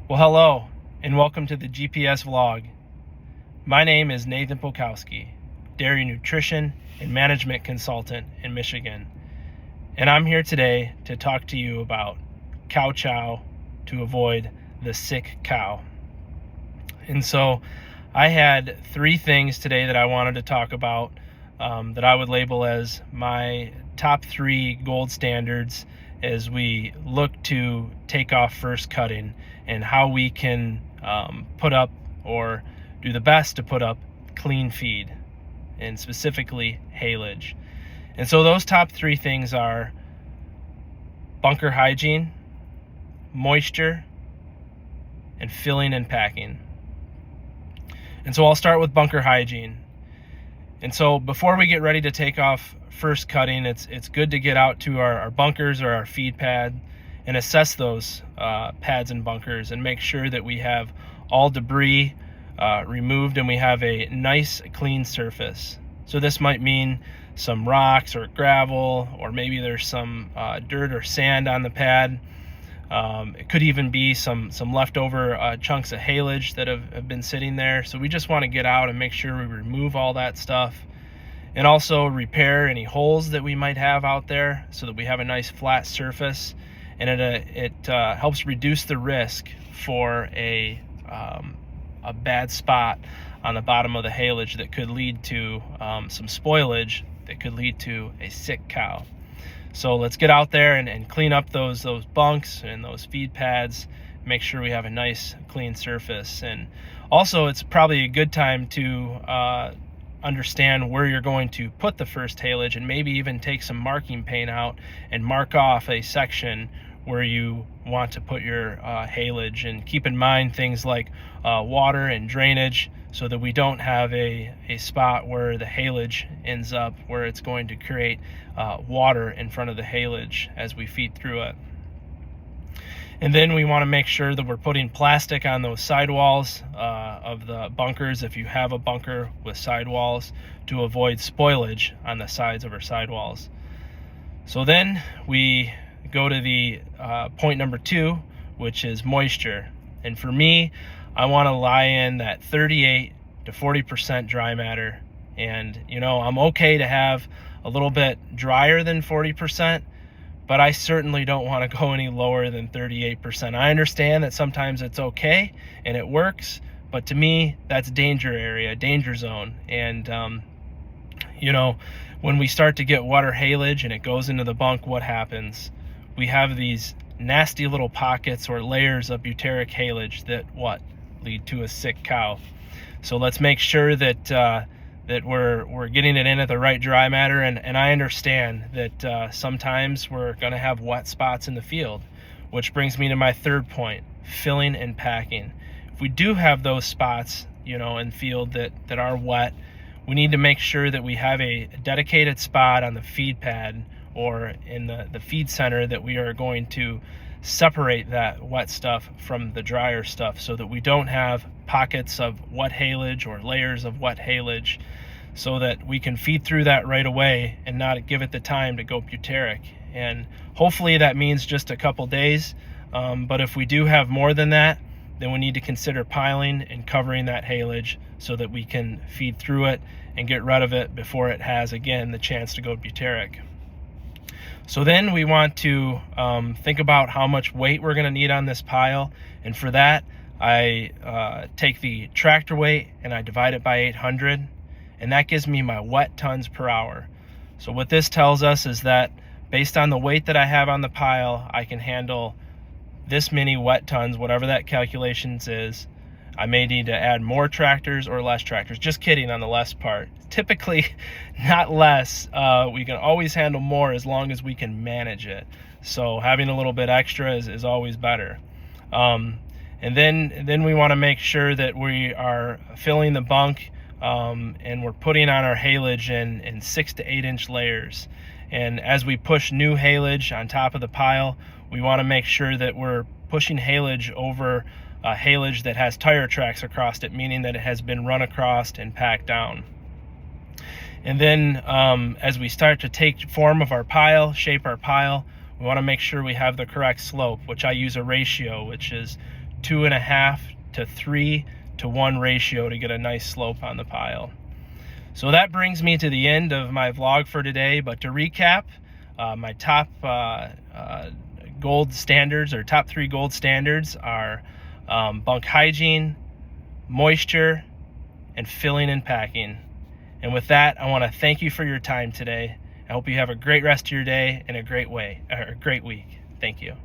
Well, hello, and welcome to the GPS vlog. My name is Nathan Polkowski, dairy nutrition and management consultant in Michigan. And I'm here today to talk to you about cow chow to avoid the sick cow. And so I had three things today that I wanted to talk about that I would label as my top three gold standards as we look to take off first cutting, and how we can put up or do the best to put up clean feed, and specifically haylage. And so those top three things are bunker hygiene, moisture, and filling and packing. And so I'll start with bunker hygiene. And so before we get ready to take off first cutting, it's good to get out to our bunkers or our feed pad and assess those pads and bunkers and make sure that we have all debris removed and we have a nice clean surface. So this might mean some rocks or gravel, or maybe there's some dirt or sand on the pad. It could even be some leftover chunks of haylage that have been sitting there. So we just want to get out and make sure we remove all that stuff, and also repair any holes that we might have out there so that we have a nice flat surface. And it helps reduce the risk for a bad spot on the bottom of the haylage that could lead to some spoilage that could lead to a sick cow. So let's get out there and clean up those bunks and those feed pads, make sure we have a nice clean surface. And also it's probably a good time to understand where you're going to put the first haylage, and maybe even take some marking paint out and mark off a section where you want to put your haylage. And keep in mind things like water and drainage, so that we don't have a spot where the haylage ends up where it's going to create water in front of the haylage as we feed through it. And then we want to make sure that we're putting plastic on those sidewalls of the bunkers, if you have a bunker with sidewalls, to avoid spoilage on the sides of our sidewalls. So then we go to the point number 2, which is moisture. And for me, I want to lie in that 38 to 40% dry matter. And I'm okay to have a little bit drier than 40%, but I certainly don't want to go any lower than 38%. I understand that sometimes it's okay and it works, but to me, that's danger area, danger zone. And when we start to get water haylage and it goes into the bunk, what happens? We have these nasty little pockets or layers of butyric haylage that lead to a sick cow. So let's make sure that we're getting it in at the right dry matter. And I understand that sometimes we're going to have wet spots in the field, which brings me to my third point: filling and packing. If we do have those spots in field that are wet, we need to make sure that we have a dedicated spot on the feed pad or in the feed center that we are going to separate that wet stuff from the drier stuff, so that we don't have pockets of wet haylage or layers of wet haylage, so that we can feed through that right away and not give it the time to go butyric. And hopefully that means just a couple days, but if we do have more than that, then we need to consider piling and covering that haylage so that we can feed through it and get rid of it before it has again the chance to go butyric. So then we want to think about how much weight we're going to need on this pile. And for that, I take the tractor weight and I divide it by 800, and that gives me my wet tons per hour. So what this tells us is that based on the weight that I have on the pile, I can handle this many wet tons, whatever that calculations is. I may need to add more tractors or less tractors. Just kidding on the less part. Typically not less. We can always handle more as long as we can manage it. So having a little bit extra is always better. And then we want to make sure that we are filling the bunk and we're putting on our haylage in 6 to 8 inch layers. And as we push new haylage on top of the pile, we want to make sure that we're pushing haylage over haylage that has tire tracks across it, meaning that it has been run across and packed down. And then as we start to take form of our pile, shape our pile, we want to make sure we have the correct slope, which I use a ratio, which is 2.5 to 3 to 1 ratio to get a nice slope on the pile. So that brings me to the end of my vlog for today. But to recap, my top gold standards, or top 3 gold standards, are bunk hygiene, moisture, and filling and packing. And with that, I want to thank you for your time today. I hope you have a great rest of your day and a great week. Thank you.